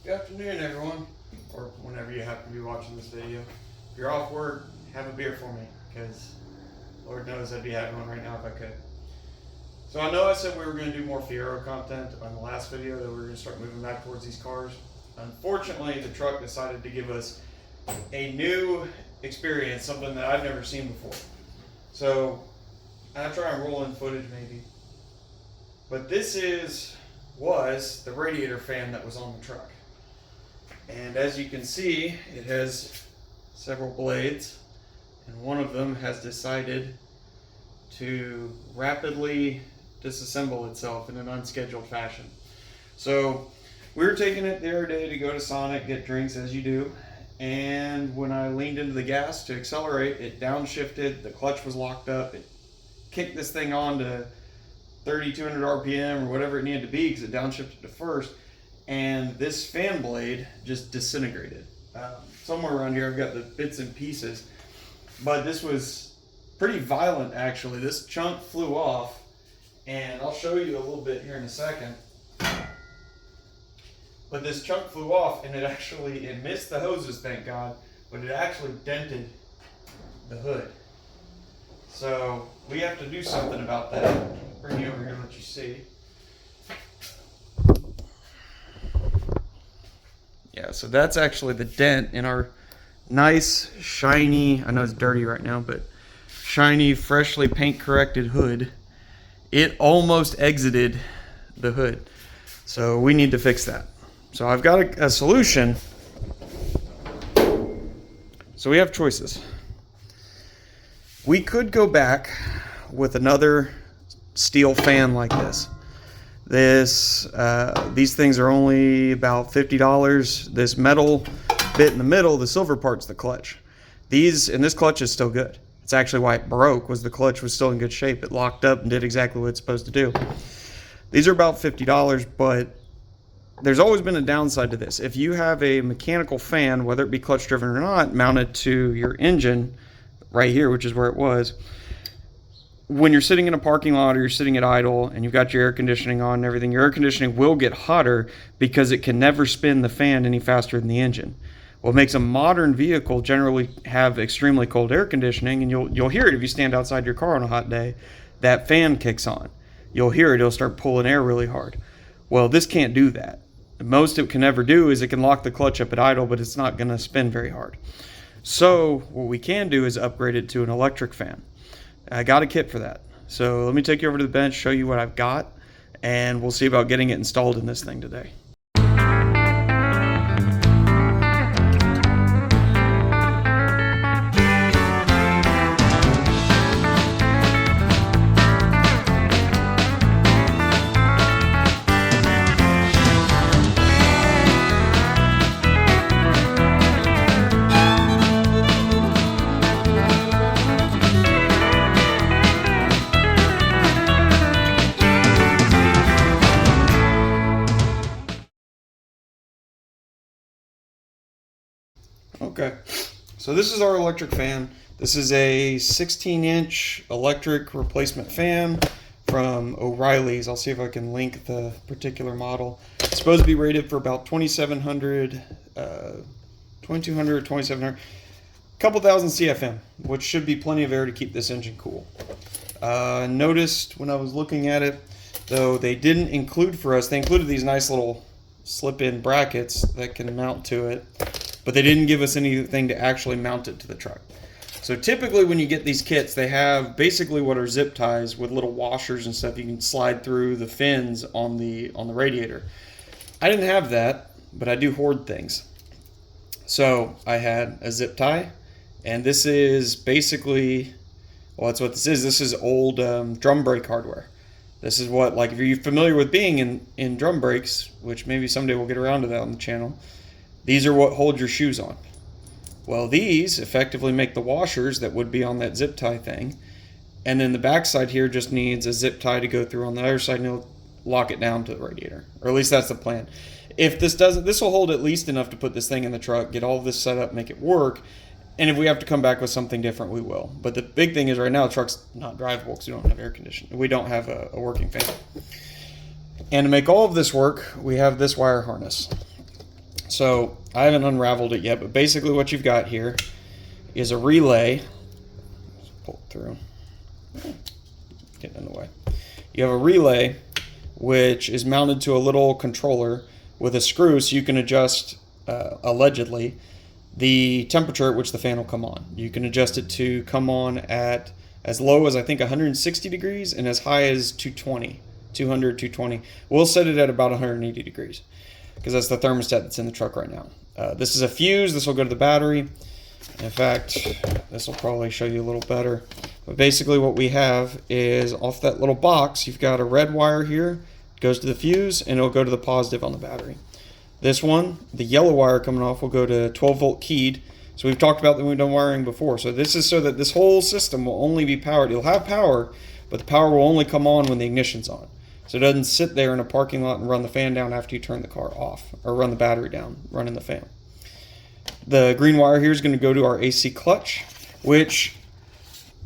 Good afternoon, everyone, or whenever you happen to be watching this video. If you're off work, have a beer for me, because Lord knows I'd be having one right now if I could. So I know I said we were going to do more Fiero content on the last video, that we were going to start moving back towards these cars. Unfortunately, the truck decided to give us a new experience, something that I've never seen before. So I'll try and roll in footage maybe. But this was the radiator fan that was on the truck. And as you can see, it has several blades, and one of them has decided to rapidly disassemble itself in an unscheduled fashion. So we were taking it the other day to go to Sonic, get drinks as you do, and when I leaned into the gas to accelerate, it downshifted, the clutch was locked up, it kicked this thing on to 3,200 RPM or whatever it needed to be because it downshifted to first, and this fan blade just disintegrated. Somewhere around here I've got the bits and pieces, but this was pretty violent actually. This chunk flew off, and I'll show you a little bit here in a second. But this chunk flew off, and it missed the hoses, thank God, but it actually dented the hood. So we have to do something about that. Bring you over here and let you see. Yeah, so that's actually the dent in our nice, shiny, I know it's dirty right now, but shiny, freshly paint corrected hood. It almost exited the hood. So we need to fix that. So I've got a solution. So we have choices. We could go back with another steel fan like this. These things are only about $50. This metal bit in the middle, the silver part's the clutch. This clutch is still good. It's actually why it broke, was the clutch was still in good shape. It locked up and did exactly what it's supposed to do. These are about $50, but there's always been a downside to this. If you have a mechanical fan, whether it be clutch driven or not, mounted to your engine right here, which is where it was, when you're sitting in a parking lot or you're sitting at idle and you've got your air conditioning on and everything, your air conditioning will get hotter because it can never spin the fan any faster than the engine. What makes a modern vehicle generally have extremely cold air conditioning, and you'll hear it if you stand outside your car on a hot day, that fan kicks on. You'll hear it, it'll start pulling air really hard. Well, this can't do that. The most it can ever do is it can lock the clutch up at idle, but it's not going to spin very hard. So what we can do is upgrade it to an electric fan. I got a kit for that. So let me take you over to the bench, show you what I've got, and we'll see about getting it installed in this thing today. Okay, so this is our electric fan. This is a 16-inch electric replacement fan from O'Reilly's. I'll see if I can link the particular model. It's supposed to be rated for about 2,700, 2,200, 2,700, couple thousand CFM, which should be plenty of air to keep this engine cool. Noticed when I was looking at it, though, they didn't include for us, they included these nice little slip-in brackets that can mount to it, but they didn't give us anything to actually mount it to the truck. So typically when you get these kits, they have basically what are zip ties with little washers and stuff you can slide through the fins on the radiator. I didn't have that, but I do hoard things. So I had a zip tie, and this is basically, well, that's what this is. This is old drum brake hardware. This is what, like, if you're familiar with being in drum brakes, which maybe someday we'll get around to that on the channel, these are what hold your shoes on. Well, these effectively make the washers that would be on that zip tie thing. And then the backside here just needs a zip tie to go through on the other side, and it'll lock it down to the radiator. Or at least that's the plan. If this doesn't, this will hold at least enough to put this thing in the truck, get all of this set up, make it work. And if we have to come back with something different, we will. But the big thing is right now the truck's not drivable because we don't have air conditioning. We don't have a working fan. And to make all of this work, we have this wire harness. So I haven't unraveled it yet, but basically what you've got here is a relay. Let's pull it through. Getting in the way. You have a relay which is mounted to a little controller with a screw, so you can adjust, allegedly, the temperature at which the fan will come on. You can adjust it to come on at as low as I think 160 degrees and as high as 200, 220. We'll set it at about 180 degrees because that's the thermostat that's in the truck right now. This is a fuse. This will go to the battery. In fact, this will probably show you a little better. But basically what we have is off that little box, you've got a red wire here, goes to the fuse, and it'll go to the positive on the battery. This one, the yellow wire coming off, will go to 12 volt keyed. So we've talked about that we've done wiring before. So this is so that this whole system will only be powered. It'll have power, but the power will only come on when the ignition's on. So it doesn't sit there in a parking lot and run the fan down after you turn the car off, or run the battery down, running the fan. The green wire here is going to go to our AC clutch, which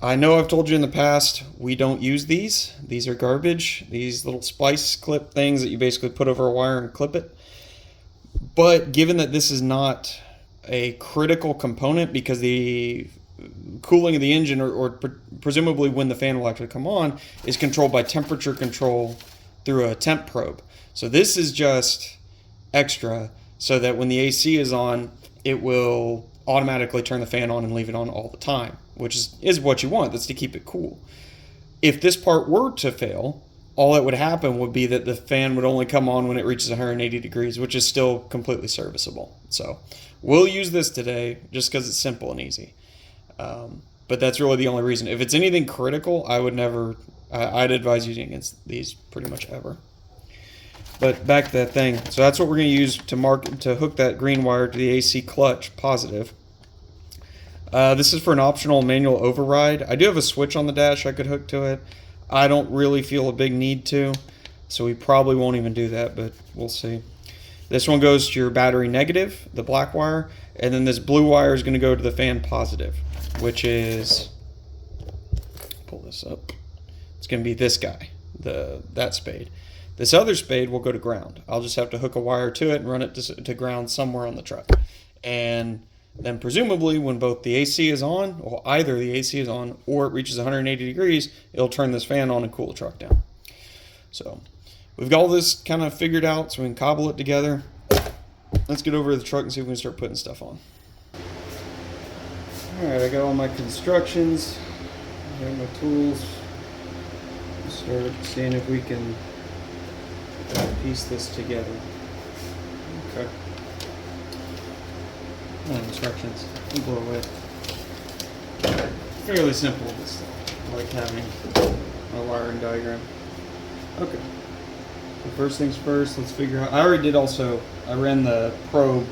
I know I've told you in the past, we don't use these. These are garbage. These little splice clip things that you basically put over a wire and clip it. But given that this is not a critical component because the cooling of the engine, or presumably when the fan will actually come on, is controlled by temperature control through a temp probe. So this is just extra so that when the AC is on, it will automatically turn the fan on and leave it on all the time, which is what you want. That's to keep it cool. If this part were to fail, all that would happen would be that the fan would only come on when it reaches 180 degrees, which is still completely serviceable. So we'll use this today just because it's simple and easy. But that's really the only reason. If it's anything critical, I'd advise using against these pretty much ever. But back to that thing. So that's what we're going to use to hook that green wire to the AC clutch positive. This is for an optional manual override. I do have a switch on the dash I could hook to it. I don't really feel a big need to, so we probably won't even do that, but we'll see. This one goes to your battery negative, the black wire, and then this blue wire is going to go to the fan positive, which is, pull this up, it's going to be this guy, that spade. This other spade will go to ground. I'll just have to hook a wire to it and run it to ground somewhere on the truck. And then presumably when both the AC is on, or either the AC is on or it reaches 180 degrees, it'll turn this fan on and cool the truck down. So we've got all this kind of figured out so we can cobble it together. Let's get over to the truck and see if we can start putting stuff on. Alright, I got all my constructions, I got my tools. Let's start seeing if we can piece this together. Okay. Instructions. We'll blow away. Fairly simple, but still. I like having a wiring diagram. Okay. So first things first, let's figure out. I already did I ran the probe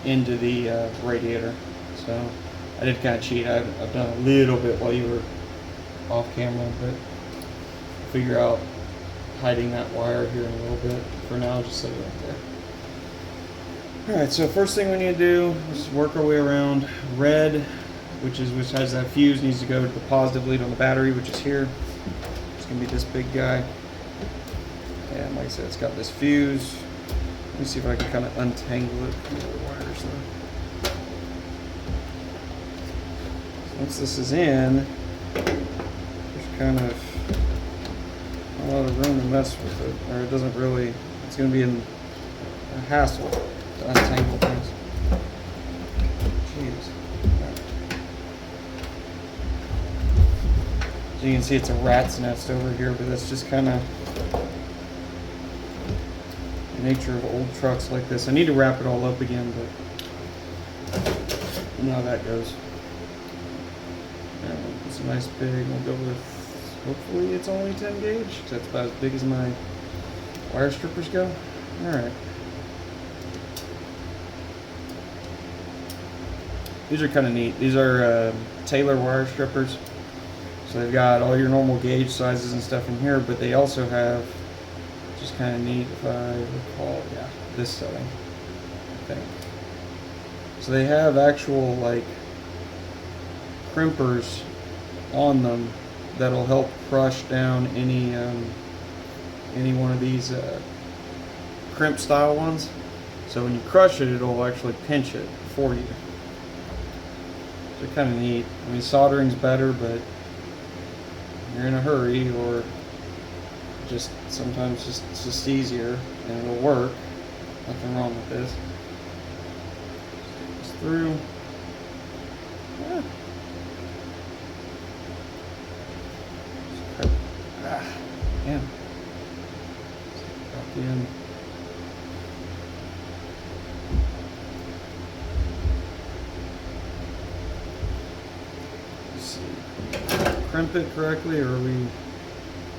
into the radiator. So I did kind of cheat. I've done a little bit while you were off camera, but figure out hiding that wire here in a little bit. For now, just set it right there. Alright, so first thing we need to do is work our way around. Red, which has that fuse, needs to go to the positive lead on the battery, which is here. It's going to be this big guy. And like I said, it's got this fuse. Let me see if I can kind of untangle it from the other wires though. Once this is in, there's kind of a lot of room to mess with it, or it doesn't really, it's going to be a hassle to untangle things. Jeez. So you can see it's a rat's nest over here, but that's just kind of the nature of old trucks like this. I need to wrap it all up again, but you know how that goes. It's a nice big, we'll go with, hopefully it's only 10 gauge, because that's about as big as my wire strippers go. Alright. These are kind of neat. These are Taylor wire strippers. So they've got all your normal gauge sizes and stuff in here, but they also have, just kind of neat if I recall, yeah, this setting, I think. So they have actual like crimpers on them that'll help crush down any one of these crimp style ones. So when you crush it, it'll actually pinch it for you. So kind of neat. I mean, soldering's better, but you're in a hurry, or just sometimes it's just easier and it'll work. Nothing wrong with this. Stick this through. Yeah. Yeah. Back in. Let's see. Crimp it correctly, or are we?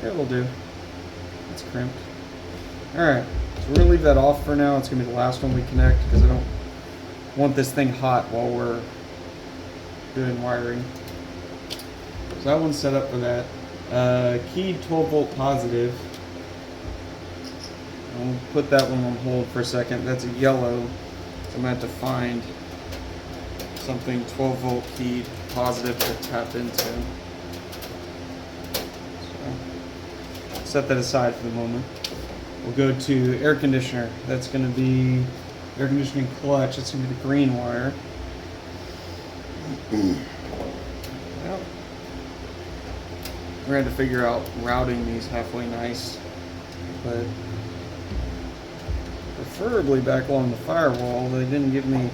Yeah, we'll do. It's crimped. Alright, so we're gonna leave that off for now. It's gonna be the last one we connect because I don't want this thing hot while we're doing wiring. So that one's set up for that. Keyed 12 volt positive. I'll put that one on hold for a second. That's a yellow. So I'm gonna have to find something 12 volt keyed positive to tap into. So set that aside for the moment. We'll go to air conditioner. That's going to be air conditioning clutch. That's going to be the green wire. Well, we're going to figure out routing these halfway nice, but preferably back along the firewall. They didn't give me, I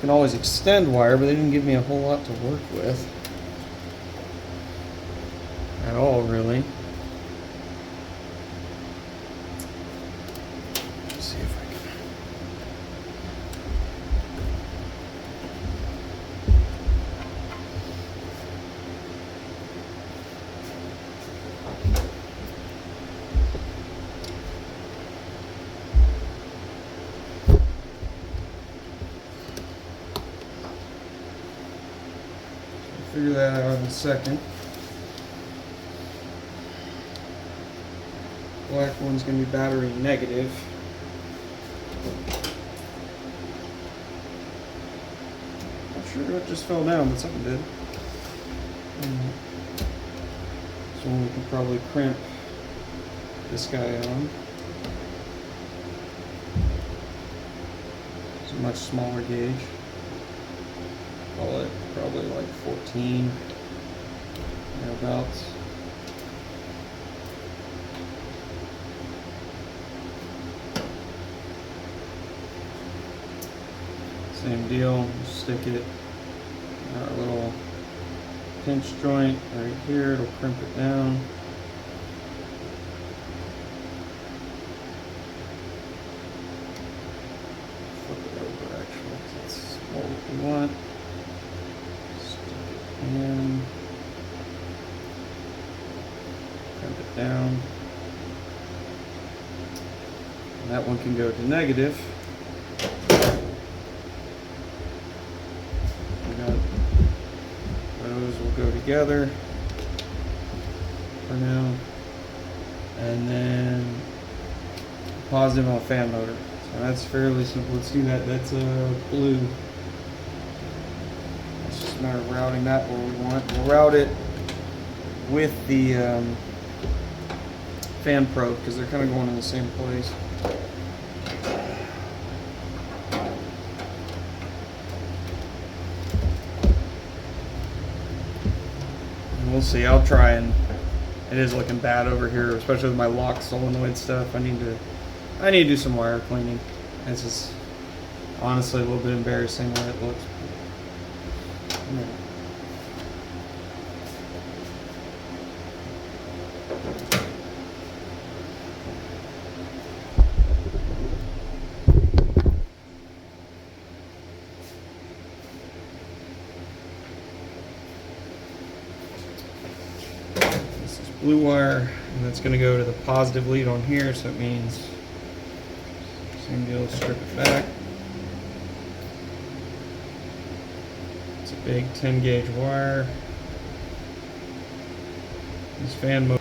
can always extend wire, but they didn't give me a whole lot to work with at all, really. Figure that out in a second. Black one's going to be battery negative. Not sure what just fell down, but something did. So we can probably crimp this guy on. It's a much smaller gauge. Call it probably like 14, thereabouts. Same deal, stick it in our little pinch joint right here, it'll crimp it down. Flip it over actually, that's what we want. And crimp it down. And that one can go to negative. We got those will go together for now. And then positive on a fan motor. So that's fairly simple. Let's do that. That's blue. Just a matter of routing that where we want. We'll route it with the fan probe because they're kind of going in the same place. And we'll see. I'll try, and it is looking bad over here, especially with my lock solenoid stuff. I need to do some wire cleaning. This is honestly a little bit embarrassing where it looks. This is blue wire, and that's going to go to the positive lead on here, so it means same deal, strip it back. Big 10 gauge wire. This fan motor.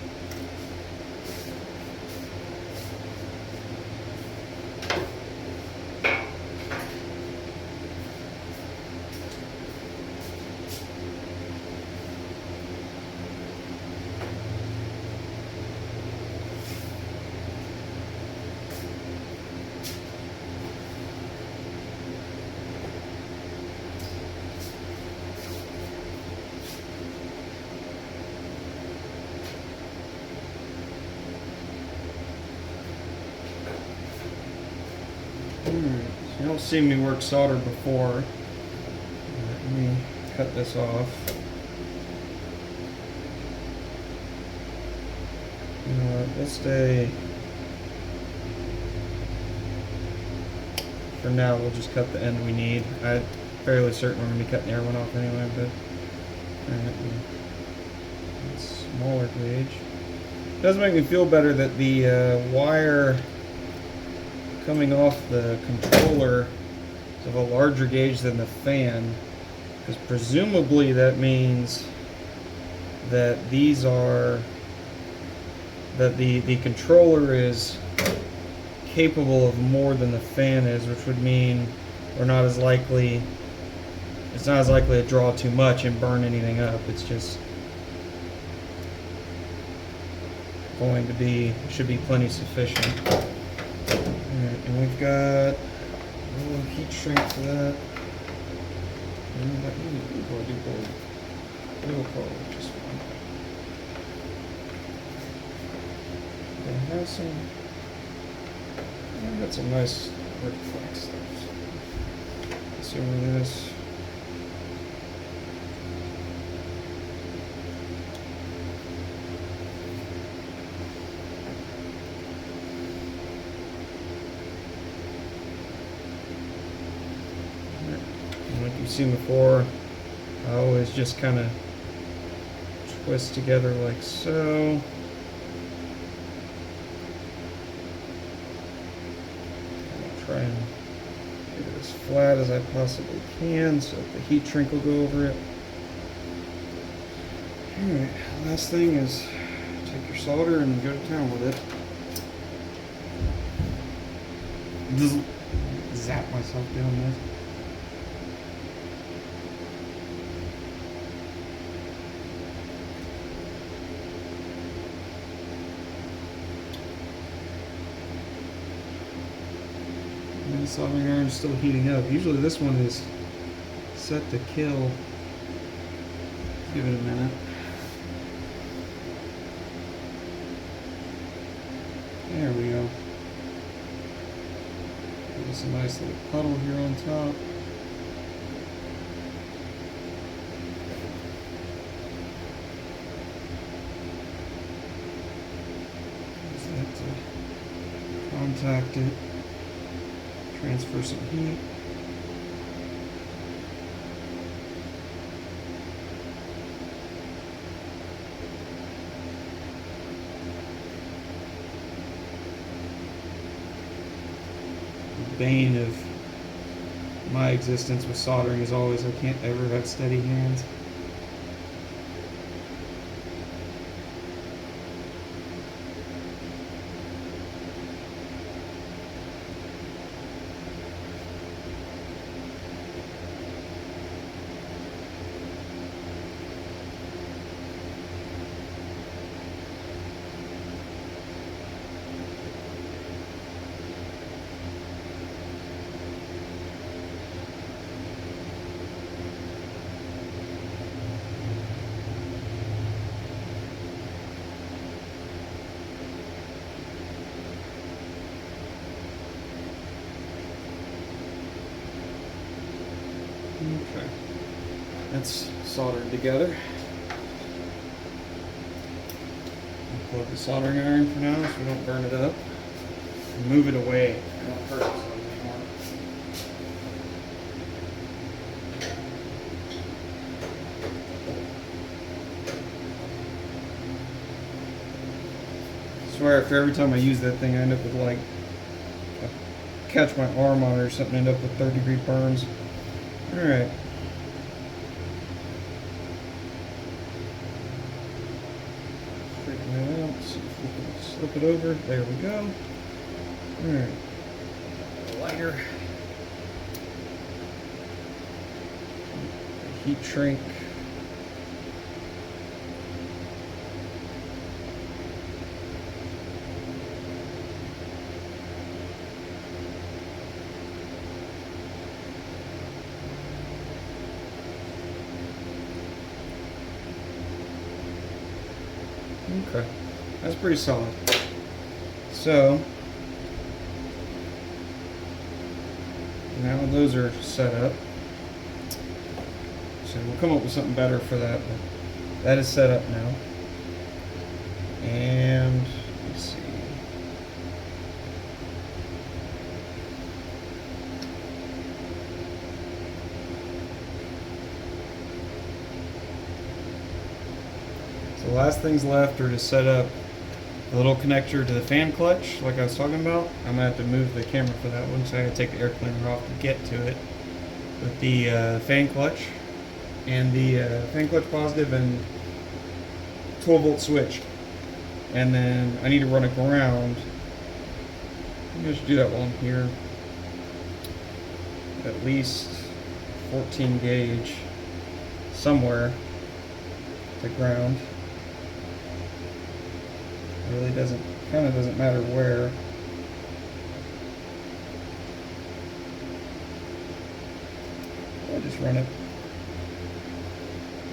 Alright, so you don't see me work solder before. Let me cut this off. You know what, we'll stay. For now, we'll just cut the end we need. I'm fairly certain we're going to be cutting the air one off anyway, but smaller gauge. It does make me feel better that the wire coming off the controller is of a larger gauge than the fan, because presumably that means that these are that the controller is capable of more than the fan is, which would mean we're not as likely it's not as likely to draw too much and burn anything up. It's just going to be, should be plenty sufficient. Alright, and we've got a little heat shrink for that. It'll probably just fine. I've got some nice red flex stuff. Let's see over this. Like you've seen before, I always just kind of twist together like so. I'll try and get it as flat as I possibly can so that the heat shrink will go over it. Alright, last thing is take your solder and go to town with it. Just zap myself doing this. The soldering iron is still heating up. Usually this one is set to kill. Let's give it a minute. There we go. Give us a nice little puddle here on top. Use that to contact it. Transfer some heat. The bane of my existence with soldering is always I can't ever have steady hands. Okay, that's soldered together. I'll plug the soldering iron for now so we don't burn it up. And move it away. I don't hurt ourselves anymore. I swear, if every time I use that thing, I end up with like, catch my arm on it or something, end up with 3rd-degree burns. Alright. Straighten that out. See if we can slip it over. There we go. Alright. Lighter. Heat shrink. Okay, that's pretty solid. So, now those are set up. So we'll come up with something better for that, but that is set up now. And let's see. So the last things left are to set up a little connector to the fan clutch, like I was talking about. I'm gonna have to move the camera for that one, so I gotta take the air cleaner off to get to it. With the fan clutch and the fan clutch positive and 12-volt switch. And then I need to run a ground. I'm gonna just do that while I'm here. At least 14 gauge somewhere to ground. It really kind of doesn't matter where. I'll just run it.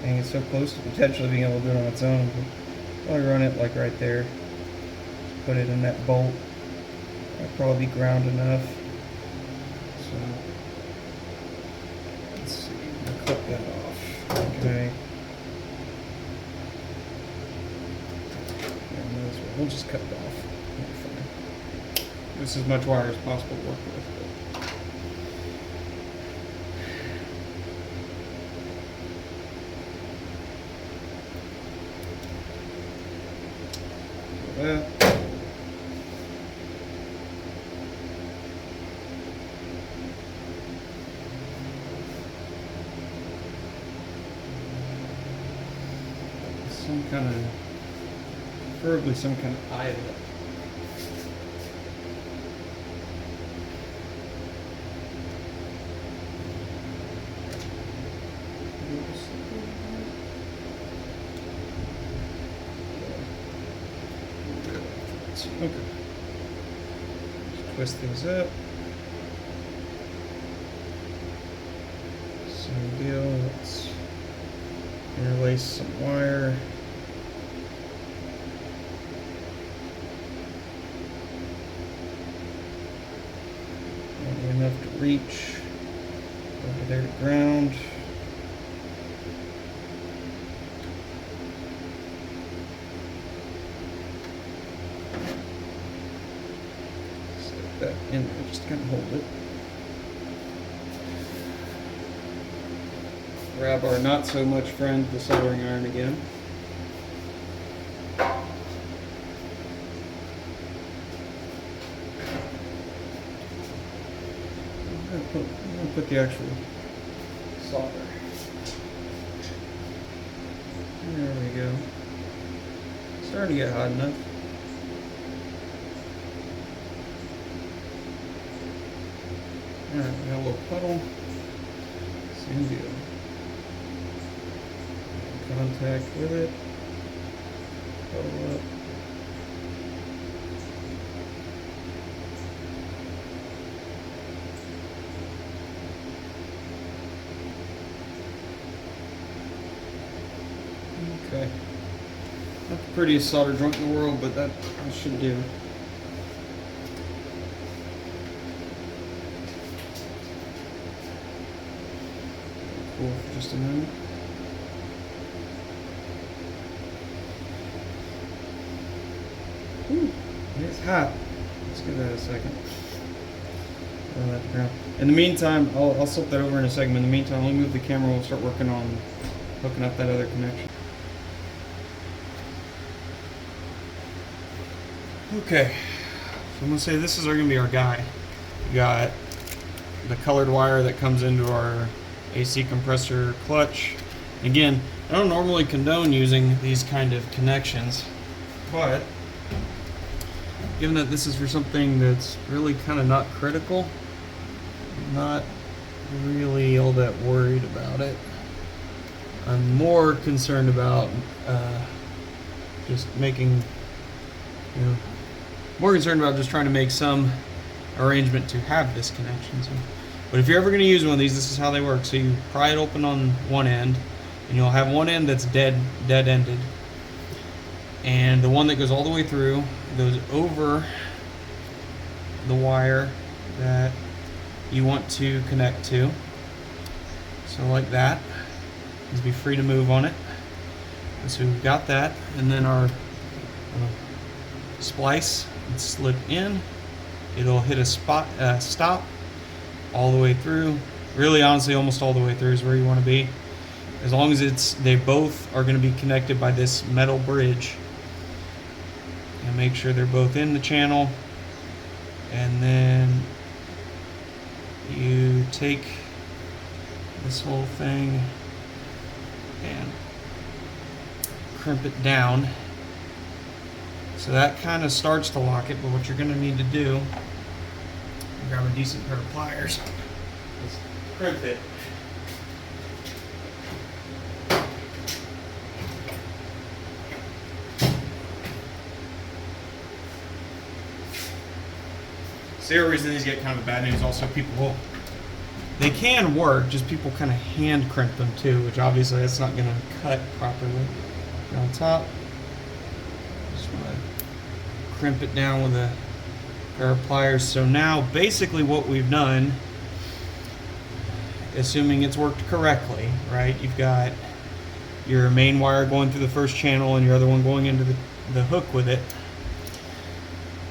Dang, it's so close to potentially being able to do it on its own. I'll run it like right there. Put it in that bolt. That'll probably be ground enough. So let's see. I'll cut that off. Okay. We'll just cut it off. This is as much wire as possible to work with. That. Some kind of, preferably some kind of eyelet. Okay. Just twist these up. Same deal. Let's interlace some wire. Enough to reach over there to ground. Set that in there, just kind of hold it. Grab our not so much friend, the soldering iron again. I'm gonna put the actual solder. There we go. Starting to get hot enough. Alright, we got a little puddle. Same deal. Contact with it. Puddle up. Okay. Not the prettiest solder joint in the world, but that should do. Cool for just a minute. Ooh, it's hot. Let's give that a second. In the meantime, I'll flip that over in a second. In the meantime, let me move the camera. We'll start working on hooking up that other connection. Okay, so I'm gonna say this is gonna be our guy. We got the colored wire that comes into our AC compressor clutch. Again, I don't normally condone using these kind of connections, but given that this is for something that's really kind of not critical, I'm not really all that worried about it. I'm more concerned about just making, more concerned about just trying to make some arrangement to have this connection. So, but if you're ever going to use one of these, this is how they work. So you pry it open on one end, and you'll have one end that's dead-ended, and the one that goes all the way through goes over the wire that you want to connect to. So like that. Just be free to move on it. And so we've got that, and then our splice, it's slid in. It'll hit a stop all the way through. Really, honestly, almost all the way through is where you want to be. As long as they both are going to be connected by this metal bridge. And make sure they're both in the channel. And then you take this whole thing and crimp it down. So that kind of starts to lock it, but what you're going to need to do, grab a decent pair of pliers, is crimp it. So the other reason these get kind of bad news, also they can work, just people kind of hand crimp them too, which obviously that's not going to cut properly. And on top, just want to crimp it down with a pair of pliers. So now basically what we've done, assuming it's worked correctly, right? You've got your main wire going through the first channel and your other one going into the hook with it.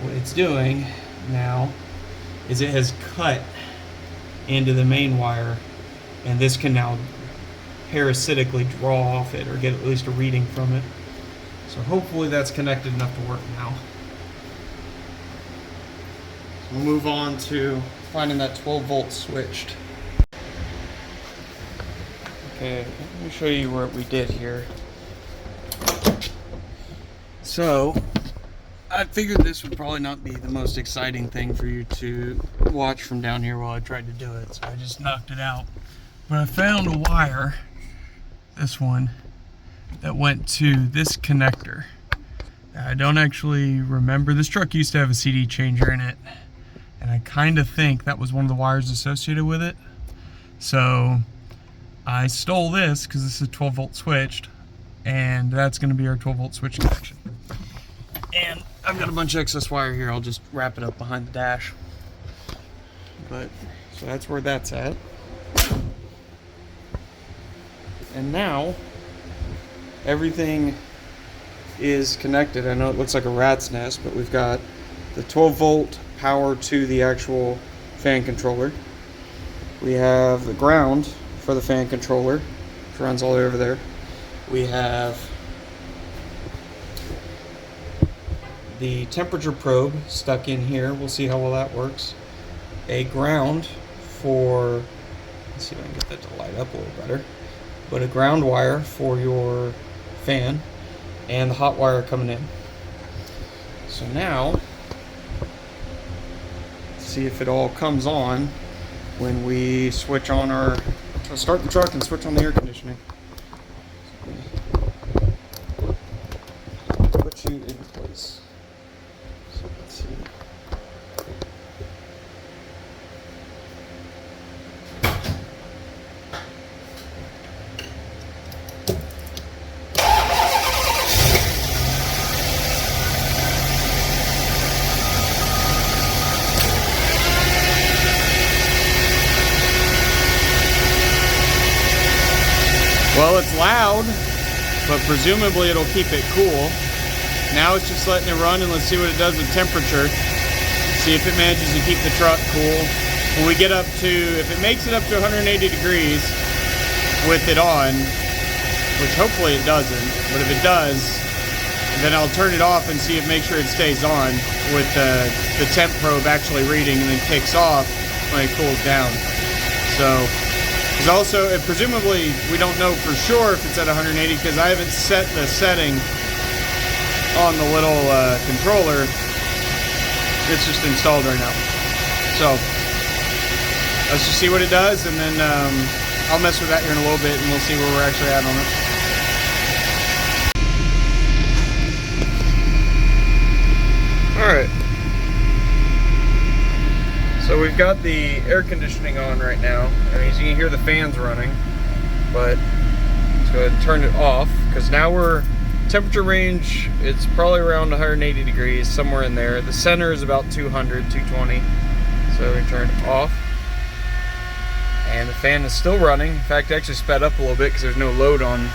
What it's doing now is it has cut into the main wire, and this can now parasitically draw off it or get at least a reading from it. So hopefully that's connected enough to work now. So we'll move on to finding that 12 volt switched. Okay, let me show you what we did here. So I figured this would probably not be the most exciting thing for you to watch from down here while I tried to do it, so I just knocked it out. But I found a wire, this one, that went to this connector. I don't actually remember. This truck used to have a CD changer in it, and I kind of think that was one of the wires associated with it. So I stole this because this is a 12 volt switched, and that's going to be our 12 volt switch connection. And I've got a bunch of excess wire here. I'll just wrap it up behind the dash. But so that's where that's at. And now everything is connected. I know it looks like a rat's nest, but we've got the 12 volt power to the actual fan controller. We have the ground for the fan controller, which runs all the way over there. We have the temperature probe stuck in here. We'll see how well that works. A ground for, let's see if I can get that to light up a little better, but a ground wire for your fan and the hot wire coming in. So now, let's see if it all comes on when we switch on our, let's start the truck and switch on the air conditioning. Put you in place. So let's see. Well, it's loud, but presumably it'll keep it cool. Now it's just letting it run, and let's see what it does with temperature. See if it manages to keep the truck cool. When we get up to, if it makes it up to 180 degrees with it on, which hopefully it doesn't, but if it does, then I'll turn it off and see if make sure it stays on with the temp probe actually reading, and then kicks off when it cools down. So, because also, presumably, we don't know for sure if it's at 180 because I haven't set the setting on the little controller. It's just installed right now. So, let's just see what it does, and then I'll mess with that here in a little bit, and we'll see where we're actually at on it. Alright. So we've got the air conditioning on right now. I mean, as you can hear the fans running, but let's go ahead and turn it off, because now we're temperature range, it's probably around 180 degrees, somewhere in there. The center is about 200, 220. So we turn it off. and the fan is still running. In fact, it actually sped up a little bit because there's no load on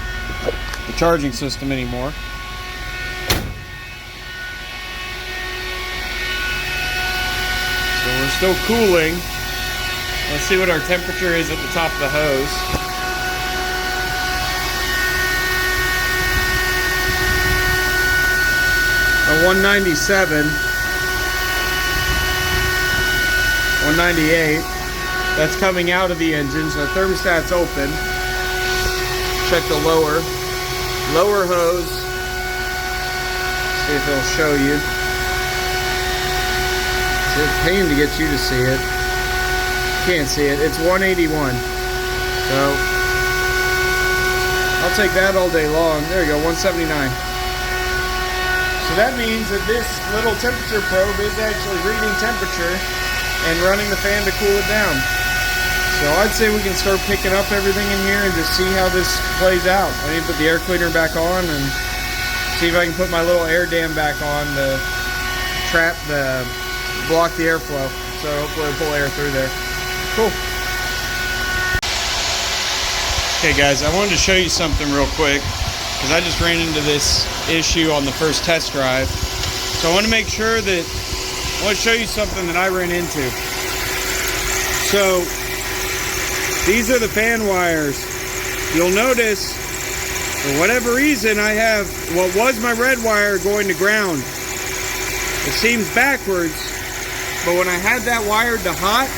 the charging system anymore. So we're still cooling. Let's see what our temperature is at the top of the hose. A 197, 198. That's coming out of the engine, so the thermostat's open. Check the lower hose. See if it'll show you. It's a pain to get you to see it. Can't see it. It's 181. So I'll take that all day long. There you go, 179. So that means that this little temperature probe is actually reading temperature and running the fan to cool it down. So I'd say we can start picking up everything in here and just see how this plays out. I need to put the air cleaner back on and see if I can put my little air dam back on to block the airflow. So hopefully it'll pull air through there. Cool. Okay guys, I wanted to show you something real quick because I just ran into this issue on the first test drive. So I want to make sure that, I want to show you something that I ran into. So these are the fan wires. You'll notice, for whatever reason, I have what was my red wire going to ground. It seems backwards, but when I had that wired to hot,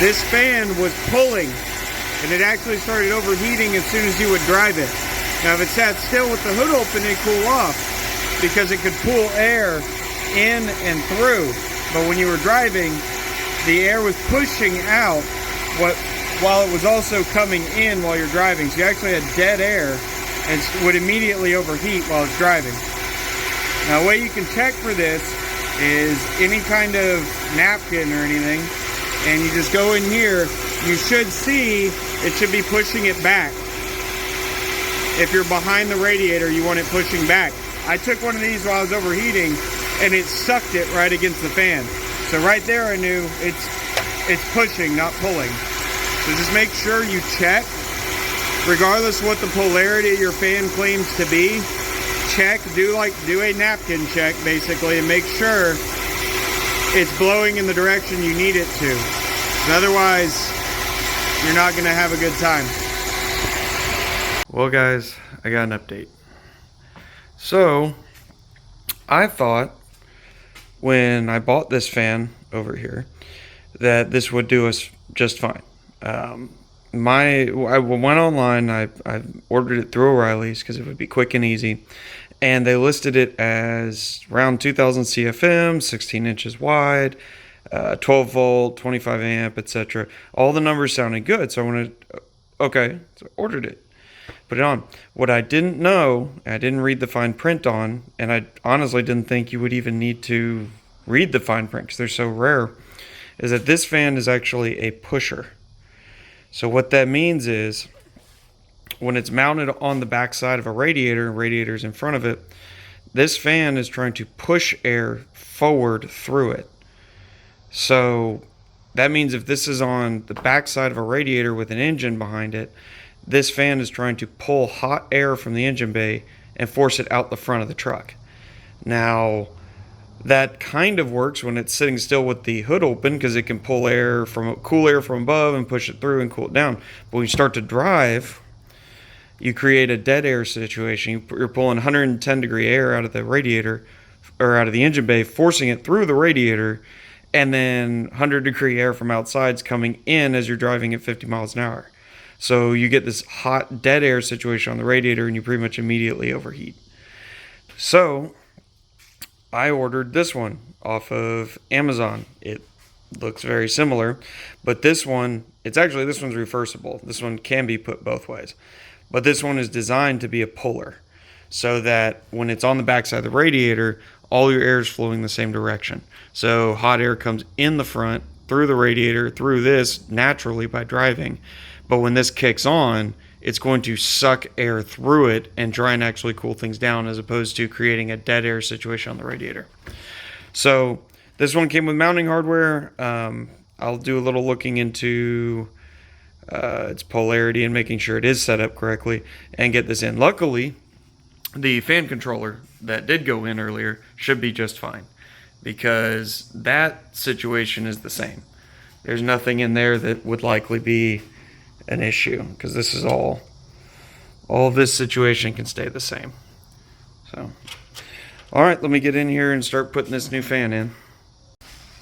this fan was pulling, and it actually started overheating as soon as you would drive it. Now if it sat still with the hood open, it'd cool off, because it could pull air in and through. But when you were driving, the air was pushing out while it was also coming in while you're driving. So you actually had dead air and would immediately overheat while it's driving. Now, a way you can check for this is any kind of napkin or anything, and you just go in here. You should see it should be pushing it back. If you're behind the radiator, you want it pushing back. I took one of these while I was overheating, and it sucked it right against the fan. So right there I knew it's pushing, not pulling. So just make sure you check, regardless of what the polarity of your fan claims to be. Check, do a napkin check basically, and make sure it's blowing in the direction you need it to. Otherwise, you're not gonna have a good time. Well guys, I got an update. So, I thought when I bought this fan over here that this would do us just fine. I went online, I ordered it through O'Reilly's because it would be quick and easy, and they listed it as around 2000 CFM, 16 inches wide, 12 volt, 25 amp, etc. All the numbers sounded good, so I wanted, okay, so I ordered it, put it on. What I didn't know, I didn't read the fine print on, and I honestly didn't think you would even need to read the fine print because they're so rare, is that this fan is actually a pusher. So what that means is when it's mounted on the back side of a radiator, radiator's in front of it, this fan is trying to push air forward through it. So that means if this is on the back side of a radiator with an engine behind it, this fan is trying to pull hot air from the engine bay and force it out the front of the truck. Now, that kind of works when it's sitting still with the hood open because it can pull air from cool air from above and push it through and cool it down. But when you start to drive, you create a dead air situation. You're pulling 110 degree air out of the radiator or out of the engine bay, forcing it through the radiator, and then 100 degree air from outside's coming in as you're driving at 50 miles an hour. So you get this hot dead air situation on the radiator and you pretty much immediately overheat. So I ordered this one off of Amazon. It looks very similar, but this one's reversible. This one can be put both ways, but this one is designed to be a puller so that when it's on the backside of the radiator, all your air is flowing the same direction. So hot air comes in the front through the radiator, through this naturally by driving. But when this kicks on, it's going to suck air through it and try and actually cool things down as opposed to creating a dead air situation on the radiator. So this one came with mounting hardware. I'll do a little looking into its polarity and making sure it is set up correctly and get this in. Luckily, the fan controller that did go in earlier should be just fine, because that situation is the same. There's nothing in there that would likely be an issue, because this is all of this situation can stay the same. So, all right, let me get in here and start putting this new fan in.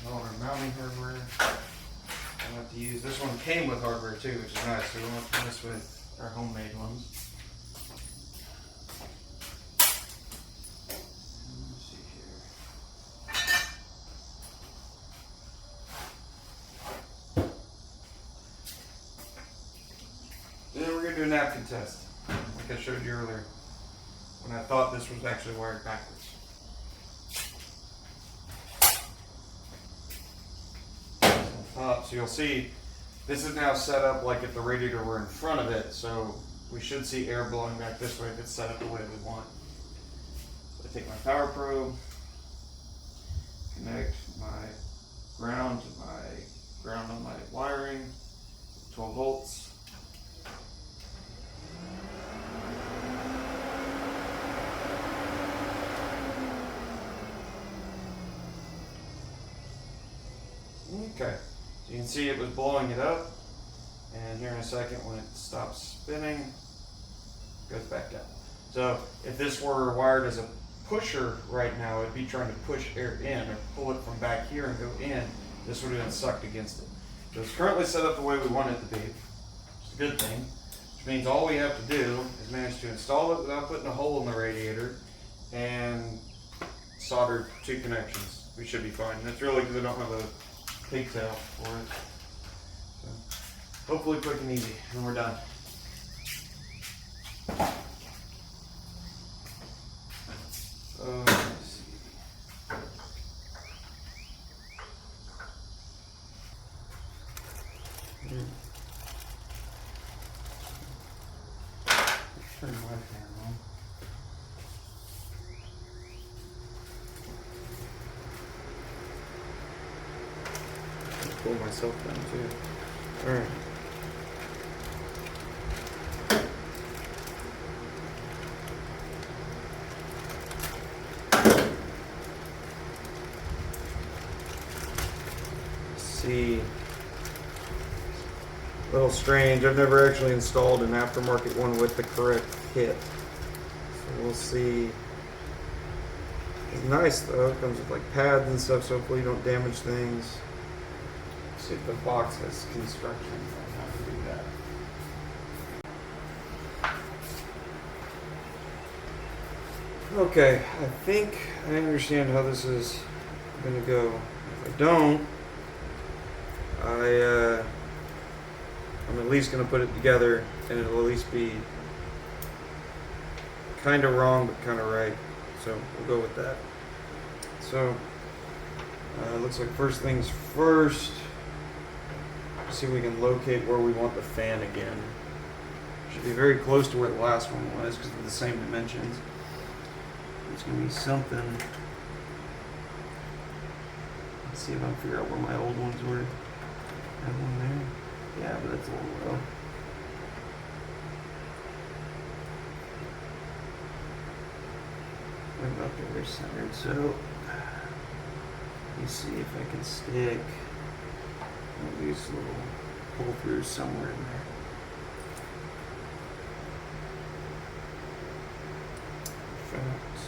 All our mounting hardware. I have to use this one. Came with hardware too, which is nice. So we won't mess with our homemade ones. Then we're going to do a napkin test, like I showed you earlier, when I thought this was actually wired backwards. So you'll see, this is now set up like if the radiator were in front of it, so we should see air blowing back this way if it's set up the way we want. So I take my power probe, connect my ground to my ground on my wiring, 12 volts. Okay, so you can see it was blowing it up, and here in a second when it stops spinning, it goes back down. So if this were wired as a pusher right now, it'd be trying to push air in or pull it from back here and go in. This would have been sucked against it. So it's currently set up the way we want it to be. It's a good thing, which means all we have to do is manage to install it without putting a hole in the radiator and solder 2 connections. We should be fine. That's really because I don't have a pigtail for it. So hopefully quick and easy, and we're done. Let's see. Turn my fan on. Pull myself down too. Alright. See. A little strange. I've never actually installed an aftermarket one with the correct kit. So we'll see. It's nice though. It comes with like pads and stuff, so hopefully you don't damage things. See if the box has construction on how to do that. Okay, I think I understand how this is going to go. If I don't, I'm at least going to put it together, and it'll at least be kind of wrong but kind of right. So we'll go with that. So looks like first things first. See if we can locate where we want the fan again. Should be very close to where the last one was because of the same dimensions. It's going to be something. Let's see if I can figure out where my old ones were. That one there. Yeah, but that's a little low. Right about there, centered. So let me see if I can stick at least a little pull through somewhere in there. Perfect.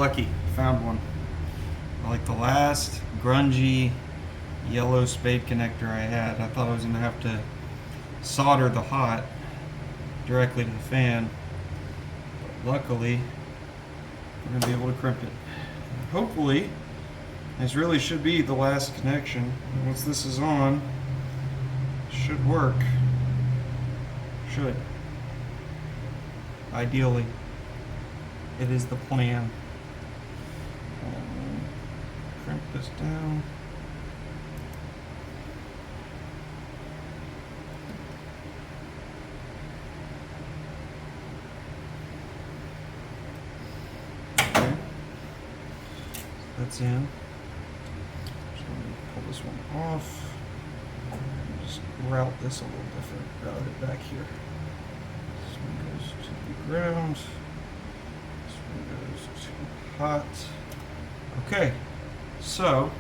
lucky, found one. Like the last grungy yellow spade connector I had. I thought I was going to have to solder the hot directly to the fan. But luckily, we're going to be able to crimp it. Hopefully, this really should be the last connection. Once this is on, it should work. Should. Ideally. It is the plan. Crimp this down. Okay. That's in. Just going to pull this one off. Just route this a little different. Route it back here. This one goes to the ground. This one goes to hot. Okay. So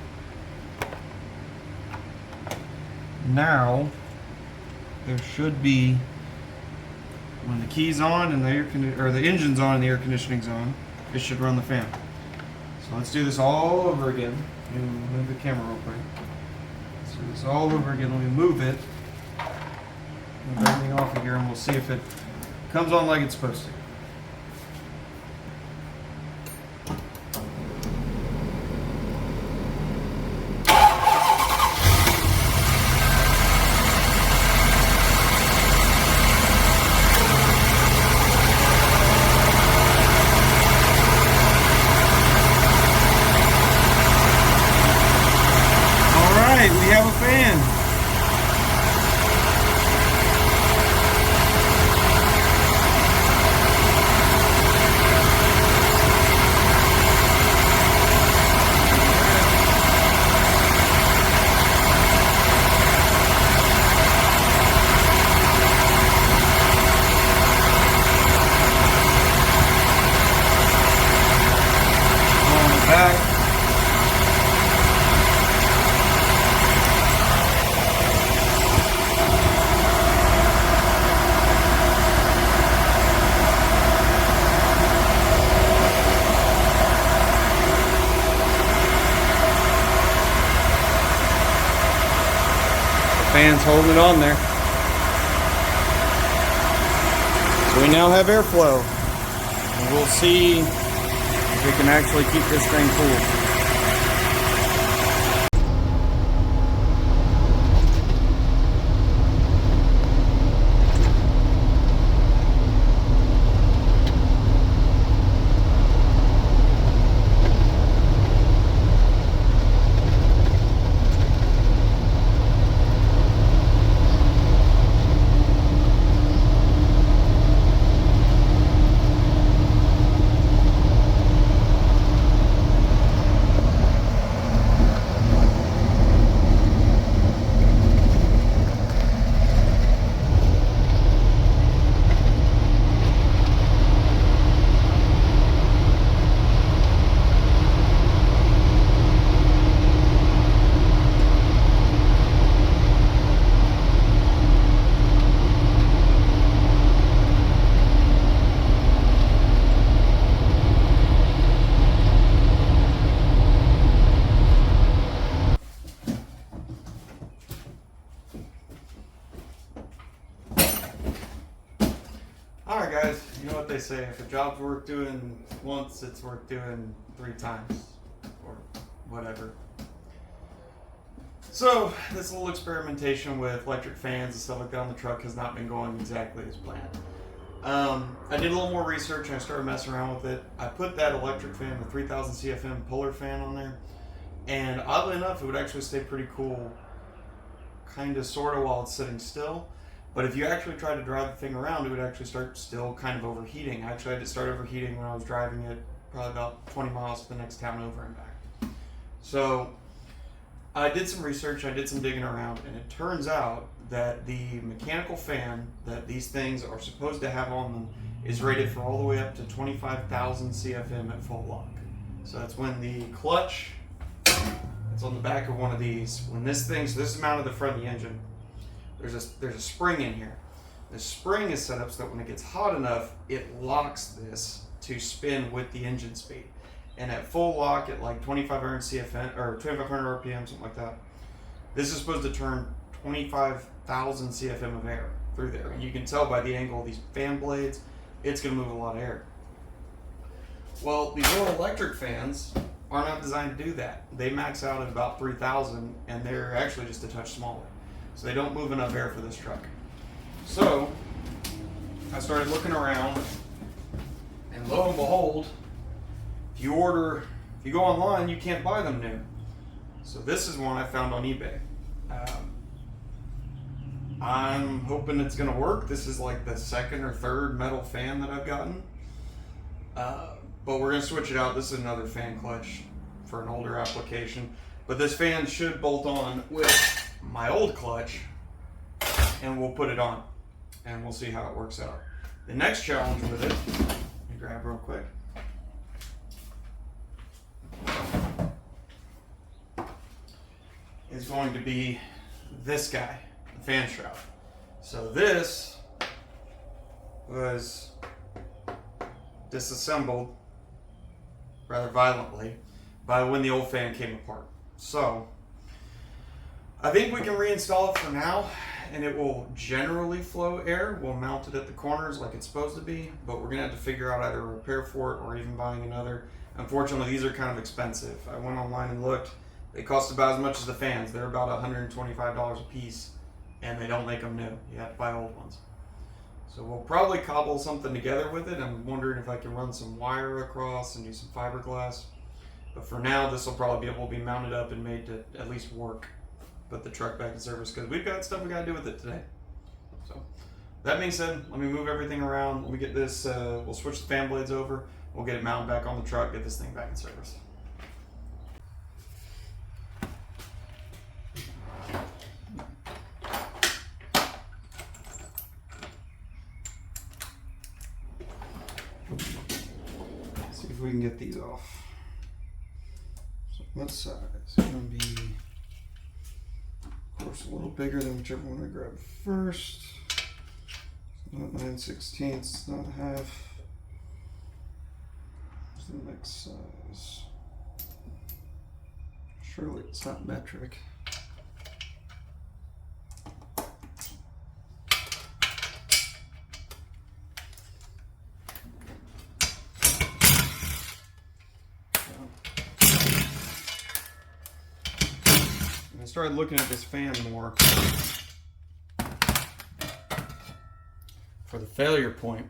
now there should be, when the key's on and the engine's on and the air conditioning's on, it should run the fan. So let's do this all over again. Let me move the camera real quick. Let's do this all over again. Let me move it. Move everything off of here and we'll see if it comes on like it's supposed to. We have a fan. On the back. Fan's holding it on there. So we now have airflow. And we'll see if we can actually keep this thing cool. Alright guys, you know what they say, if a job's worth doing once, it's worth doing 3 times, or whatever. So, this little experimentation with electric fans and stuff like that on the truck has not been going exactly as planned. I did a little more research and I started messing around with it. I put that electric fan, the 3000 CFM Polar fan on there, and oddly enough, it would actually stay pretty cool, kind of, sort of, while it's sitting still. But if you actually try to drive the thing around, it would actually start still kind of overheating. I actually had to start overheating when I was driving it probably about 20 miles to the next town over and back. So I did some research, I did some digging around, and it turns out that the mechanical fan that these things are supposed to have on them is rated for all the way up to 25,000 CFM at full lock. So that's when the clutch, it's on the back of one of these, when this thing, so this is mounted to the front of the engine, there's a spring in here. The spring is set up so that when it gets hot enough, it locks this to spin with the engine speed. and at full lock at like 2500 CFM or 2500 RPM, something like that, this is supposed to turn 25,000 CFM of air through there. And you can tell by the angle of these fan blades, it's going to move a lot of air. Well, these little electric fans are not designed to do that. They max out at about 3,000, and they're actually just a touch smaller. So they don't move enough air for this truck. So I started looking around, and lo and behold, if you go online, you can't buy them new. So this is one I found on eBay. I'm hoping it's going to work. This is like the second or third metal fan that I've gotten. But we're going to switch it out. This is another fan clutch for an older application. But this fan should bolt on with my old clutch, and we'll put it on. And we'll see how it works out. The next challenge with it, let me grab real quick. Is going to be this guy, the fan shroud. So this was disassembled rather violently by when the old fan came apart. So I think we can reinstall it for now, and it will generally flow air. We'll mount it at the corners like it's supposed to be, but we're gonna have to figure out either a repair for it or even buying another. Unfortunately, these are kind of expensive. I went online and looked. They cost about as much as the fans. They're about $125 a piece, and they don't make them new. You have to buy old ones. So we'll probably cobble something together with it. I'm wondering if I can run some wire across and do some fiberglass. But for now, this will probably be able to be mounted up and made to at least work. Put the truck back in service, because we've got stuff we got to do with it today. So that being said, let me move everything around. Let me get this, we'll switch the fan blades over. We'll get it mounted back on the truck, get this thing back in service. See if we can get these off. So what size? It's going to be, of course, a little bigger than whichever one I grab first. It's not 9/16, it's not half. What's the next size? Surely it's not metric. I started looking at this fan more for the failure point.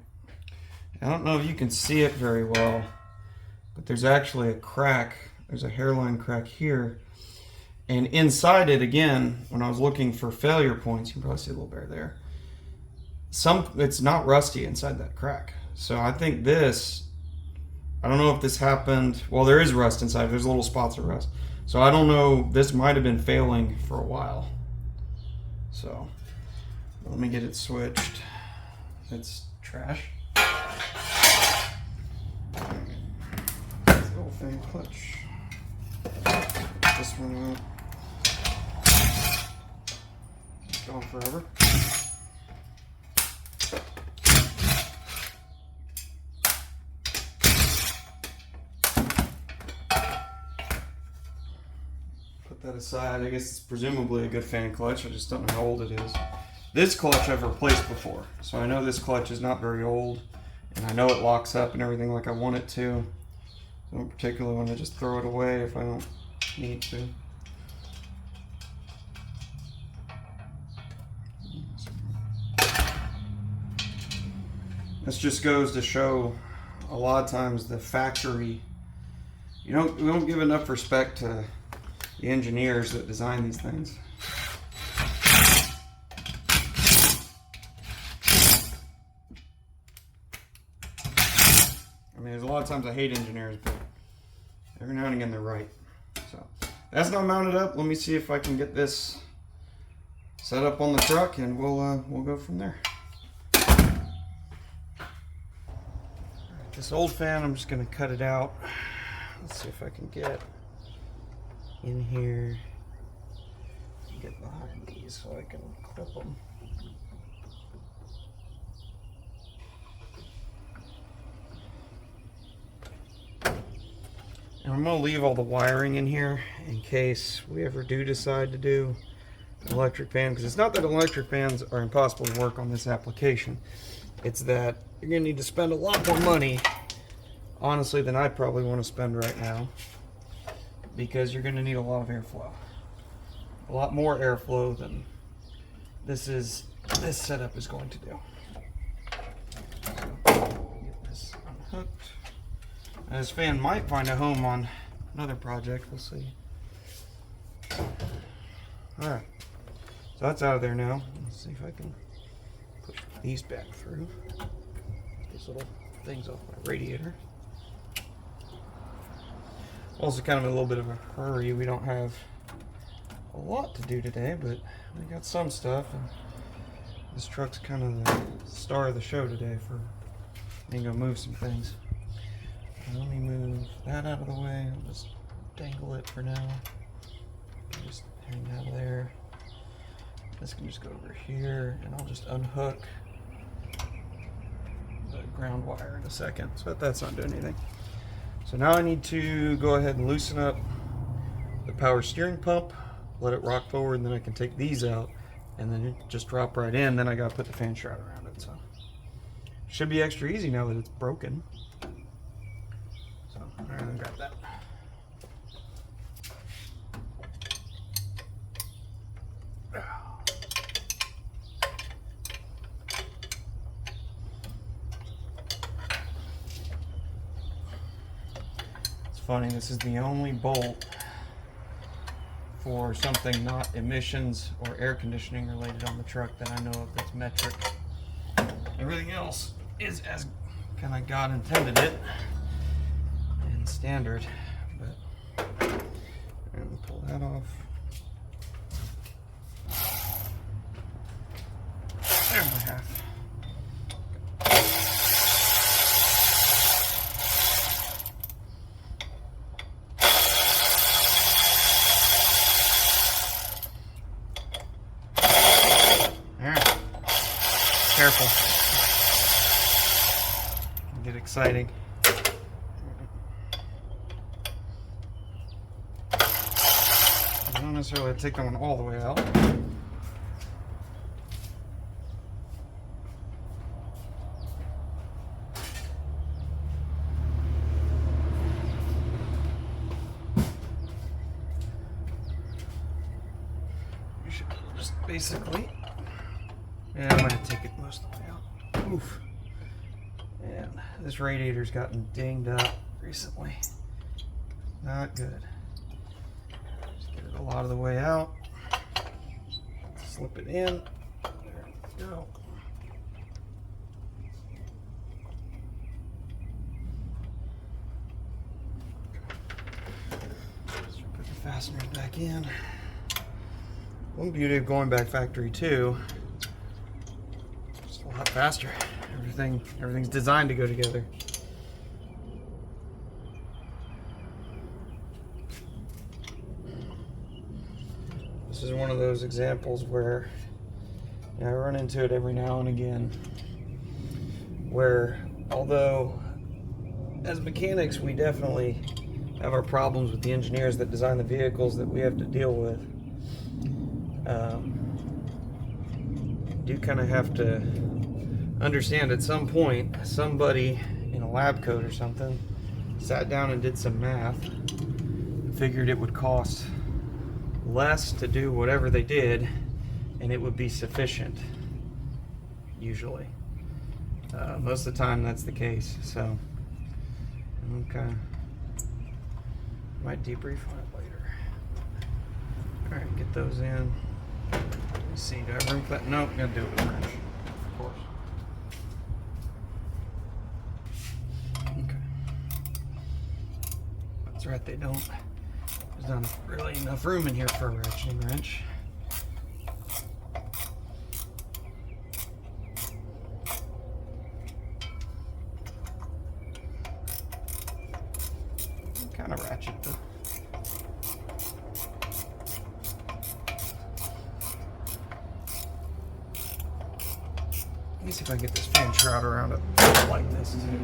I don't know if you can see it very well, but there's actually a crack. There's a hairline crack here. And inside it, again, when I was looking for failure points, you can probably see a little better there. It's not rusty inside that crack. So I think this, I don't know if this happened. Well, there is rust inside. There's little spots of rust. So I don't know, this might have been failing for a while. So let me get it switched. It's trash. Little fan clutch. This one out. It's gone forever. That aside, I guess it's presumably a good fan clutch. I just don't know how old it is. This clutch I've replaced before, so I know this clutch is not very old, and I know it locks up and everything like I want it to. I don't particularly want to just throw it away if I don't need to. This just goes to show a lot of times the factory, we don't give enough respect to the engineers that design these things. I mean, there's a lot of times I hate engineers, but every now and again they're right. So that's not mounted up. Let me see if I can get this set up on the truck, and we'll go from there. This old fan, I'm just going to cut it out. Let's see if I can get in here, get behind these so I can clip them. And I'm going to leave all the wiring in here in case we ever do decide to do an electric fan. Because it's not that electric fans are impossible to work on this application. It's that you're going to need to spend a lot more money, honestly, than I probably want to spend right now. Because you're going to need a lot of airflow. A lot more airflow than this setup is going to do. So, get this unhooked. Now, this fan might find a home on another project. We'll see. Alright. So that's out of there now. Let's see if I can push these back through. These little things off my radiator. Also kind of in a little bit of a hurry. We don't have a lot to do today, but we got some stuff, and this truck's kind of the star of the show today for me to move some things. Let me move that out of the way. I'll just dangle it for now. Just hang that there. This can just go over here, and I'll just unhook the ground wire in a second. So that's not doing anything. So now I need to go ahead and loosen up the power steering pump, let it rock forward, and then I can take these out, and then it just drop right in. Then I gotta put the fan shroud around it. So should be extra easy now that it's broken. So alright, then grab that. Funny, this is the only bolt for something not emissions or air conditioning related on the truck that I know of that's metric. Everything else is as kind of God intended it and standard. But and pull that off. There we have. Careful. Get exciting. I don't necessarily take that one all the way out. You should just basically. Yeah, I'm gonna take it most of the way out. Oof. And this radiator's gotten dinged up recently. Not good. Just get it a lot of the way out. Slip it in. There we go. Just put the fasteners back in. One beauty of going back factory too. A lot faster. Everything's designed to go together. This is one of those examples where I run into it every now and again, where although as mechanics we definitely have our problems with the engineers that design the vehicles that we have to deal with, do kind of have to understand at some point somebody in a lab coat or something sat down and did some math and figured it would cost less to do whatever they did and it would be sufficient, usually. Most of the time that's the case. So okay, might debrief on it later. Alright, get those in. Let's see, do I have room for that? Nope, gotta do it with a wrench, of course. Okay. That's right, they don't. There's not really enough room in here for a ratcheting wrench. Kind of ratchet though. Let me see if I can get this fan shroud around it like this too.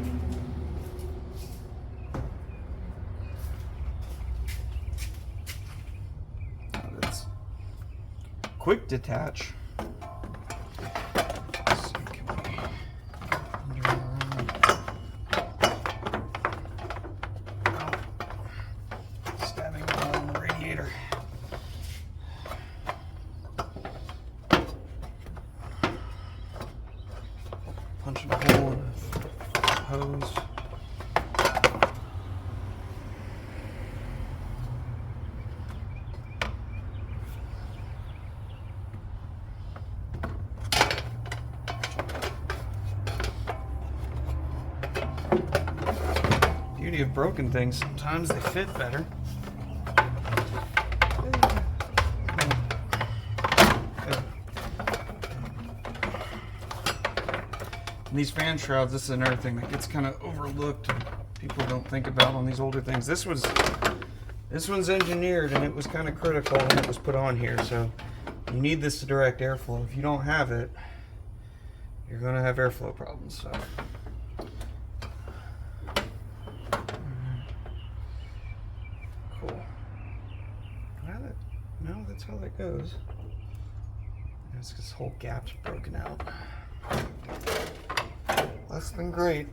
quick detach. So can we stabbing a hole in the radiator. Punching a hole in the hose. Beauty of broken things, sometimes they fit better. And these fan shrouds, this is another thing that gets kind of overlooked and people don't think about on these older things. This one's engineered and it was kind of critical when it was put on here, so you need this to direct airflow. If you don't have it, you're going to have airflow problems. So cool. No, that's how that goes. This whole gap's broken out. Less than great.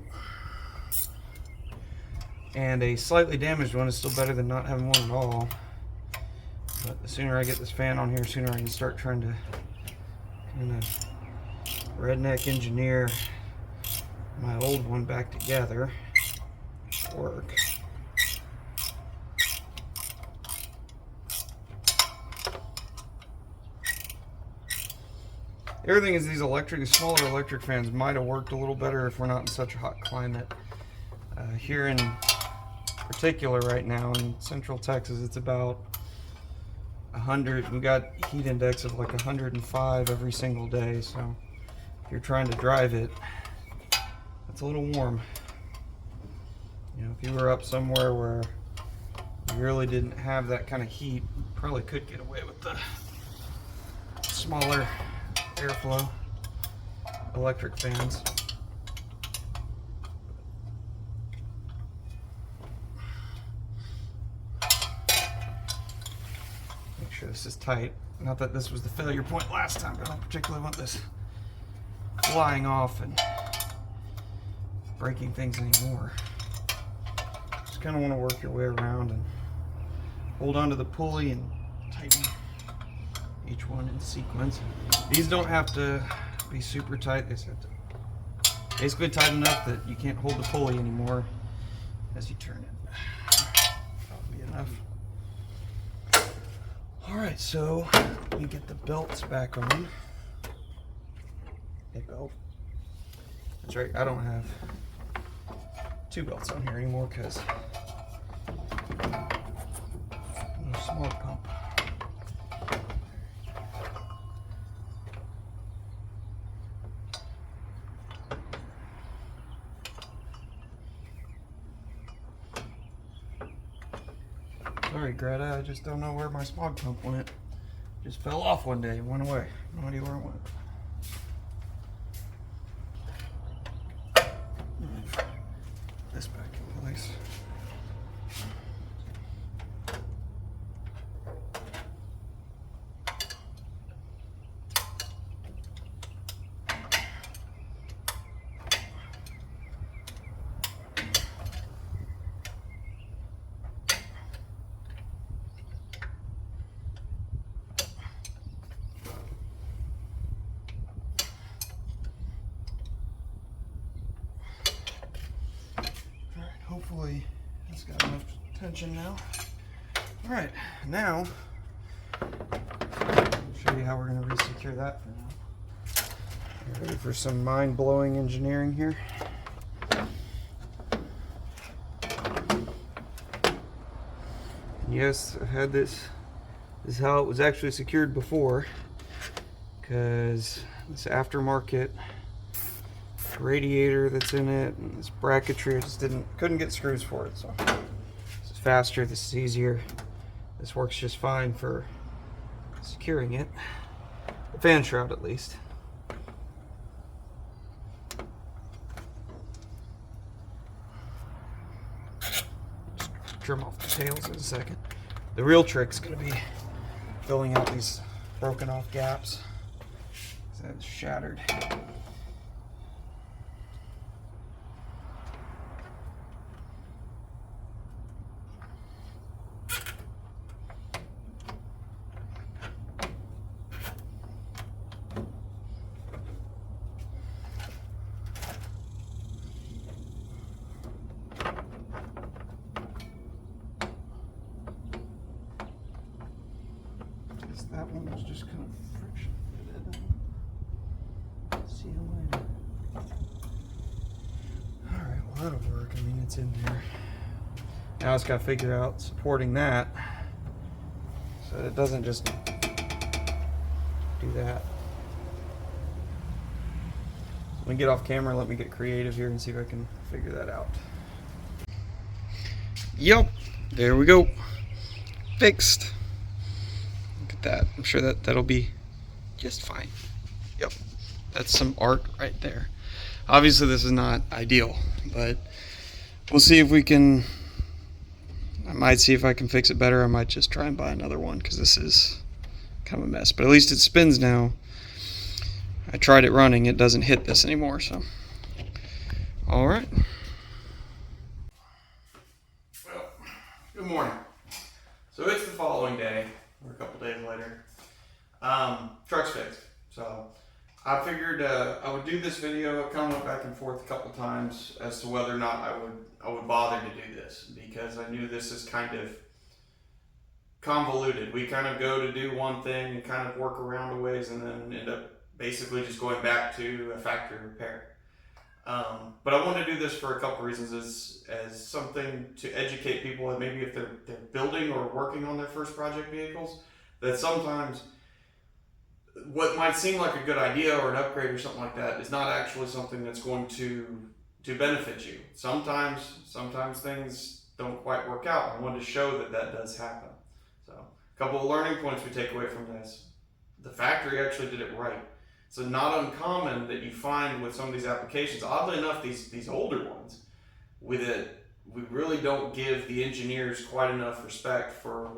And a slightly damaged one is still better than not having one at all. But the sooner I get this fan on here, the sooner I can start trying to kind of redneck engineer my old one back together. Work. The other thing is these smaller electric fans might have worked a little better if we're not in such a hot climate. Here in particular right now in central Texas, it's about 100. We got heat index of like 105 every single day, so if you're trying to drive it, it's a little warm. You know, if you were up somewhere where you really didn't have that kind of heat, you probably could get away with the smaller airflow electric fans. Make sure this is tight. Not that this was the failure point last time, but I don't particularly want this flying off and breaking things anymore. Just kind of want to work your way around and hold onto the pulley and tighten each one in sequence. These don't have to be super tight. They just have to basically tight enough that you can't hold the pulley anymore as you turn it. That'll be enough. Alright, so let me get the belts back on. A belt. That's right, I don't have two belts on here anymore because no smart pump. Sorry, Greta, I just don't know where my smog pump went. Just fell off one day and went away. No idea where it went. Move this back in place. Hopefully it's got enough tension now. Alright, now I'll show you how we're going to resecure that for now. You ready for some mind-blowing engineering here? Yes, I've had this. This is how it was actually secured before, because this aftermarket radiator that's in it and this bracketry, I just couldn't get screws for it. So this is faster, this is easier, this works just fine for securing it, the fan shroud at least. Just trim off the tails in a second. The real trick is going to be filling out these broken off gaps. That's shattered. That one was just kind of friction fitted. See you later. Alright, well that'll work. I mean, it's in there. Now it's got to figure out supporting that so it doesn't just do that. Let me get off camera, let me get creative here and see if I can figure that out. Yep, there we go. Fixed. That I'm sure that'll be just fine. Yep, that's some art right there. Obviously this is not ideal, but we'll see if we can. I might see if I can fix it better. I might just try and buy another one because this is kind of a mess, but at least it spins now. I tried it running, it doesn't hit this anymore, so all right. Well, good morning. So it's the following day, or a couple days later. Truck's fixed. So I figured I would do this video. I kind of went back and forth a couple times as to whether or not I would bother to do this, because I knew this is kind of convoluted. We kind of go to do one thing and kind of work around a ways and then end up basically just going back to a factory repair. But I want to do this for a couple reasons, as something to educate people, and maybe if they're building or working on their first project vehicles, that sometimes what might seem like a good idea or an upgrade or something like that is not actually something that's going to benefit you. Sometimes things don't quite work out. I wanted to show that does happen. So a couple of learning points we take away from this. The factory actually did it right. So not uncommon that you find with some of these applications, oddly enough, these older ones, with it, we really don't give the engineers quite enough respect for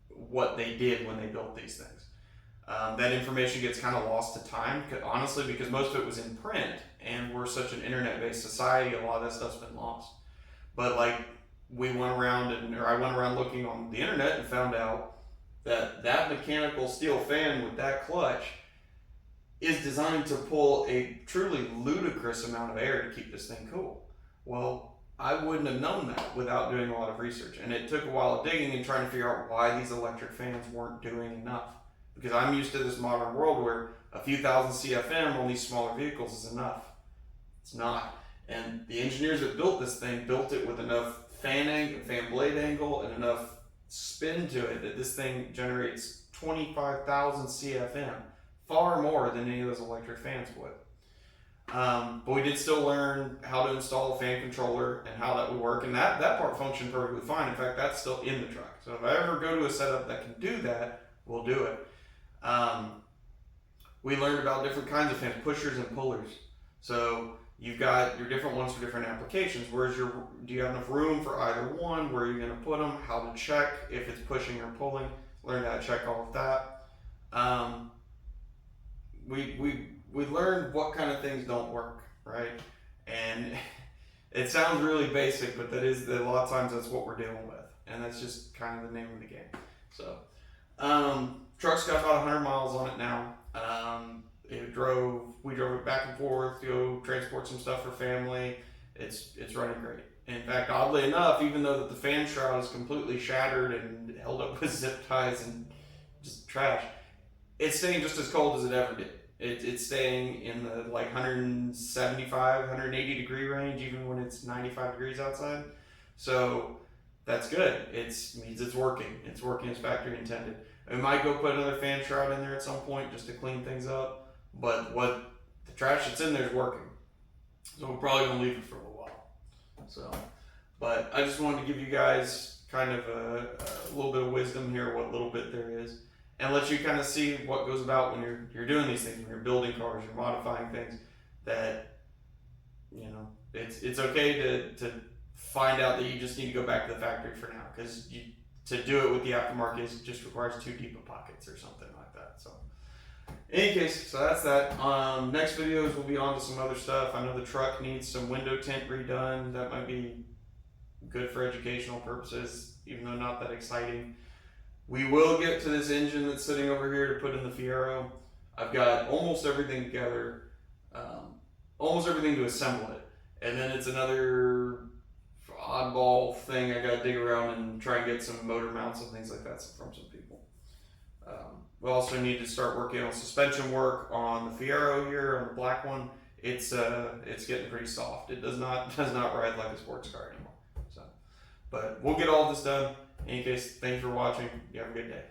what they did when they built these things. That information gets kind of lost to time, honestly, because most of it was in print, and we're such an internet-based society, a lot of that stuff's been lost. But like, I went around looking on the internet and found out that mechanical steel fan with that clutch is designed to pull a truly ludicrous amount of air to keep this thing cool. Well, I wouldn't have known that without doing a lot of research, and it took a while of digging and trying to figure out why these electric fans weren't doing enough. Because I'm used to this modern world where a few thousand CFM on these smaller vehicles is enough. It's not. And the engineers that built this thing built it with enough fan blade angle and enough spin to it that this thing generates 25,000 CFM, far more than any of those electric fans would. But we did still learn how to install a fan controller and how that would work, and that part functioned perfectly fine. In fact, that's still in the truck. So if I ever go to a setup that can do that, we'll do it. We learned about different kinds of fans, pushers and pullers. So you've got your different ones for different applications. Do you have enough room for either one? Where are you going to put them? How to check if it's pushing or pulling? Learned how to check all of that. We learned what kind of things don't work, right? And it sounds really basic, but a lot of times that's what we're dealing with, and that's just kind of the name of the game. So truck's got about 100 miles on it now. We drove it back and forth to go transport some stuff for family. It's running great. In fact, oddly enough, even though that the fan shroud is completely shattered and held up with zip ties and just trash, it's staying just as cold as it ever did. It's staying in the 175, 180 degree range, even when it's 95 degrees outside. So that's good. It means it's working. It's working as factory intended. We might go put another fan shroud in there at some point just to clean things up, but the trash that's in there is working. So we're probably gonna leave it for a little while. So, but I just wanted to give you guys kind of a little bit of wisdom here, what little bit there is, and let you kind of see what goes about when you're doing these things, when you're building cars, you're modifying things. That, you know, it's okay to find out that you just need to go back to the factory for now, because to do it with the aftermarket, it just requires too deep of pockets or something like that. So, in any case, so that's that. Next videos we'll be on to some other stuff. I know the truck needs some window tint redone. That might be good for educational purposes, even though not that exciting. We will get to this engine that's sitting over here to put in the Fiero. I've got almost everything together, almost everything to assemble it. And then it's another oddball thing I gotta dig around and try and get some motor mounts and things like that from some people. We also need to start working on suspension work on the Fiero here, on the black one. It's getting pretty soft. It does not ride like a sports car anymore. So, but we'll get all this done. In any case, thanks for watching. You have a good day.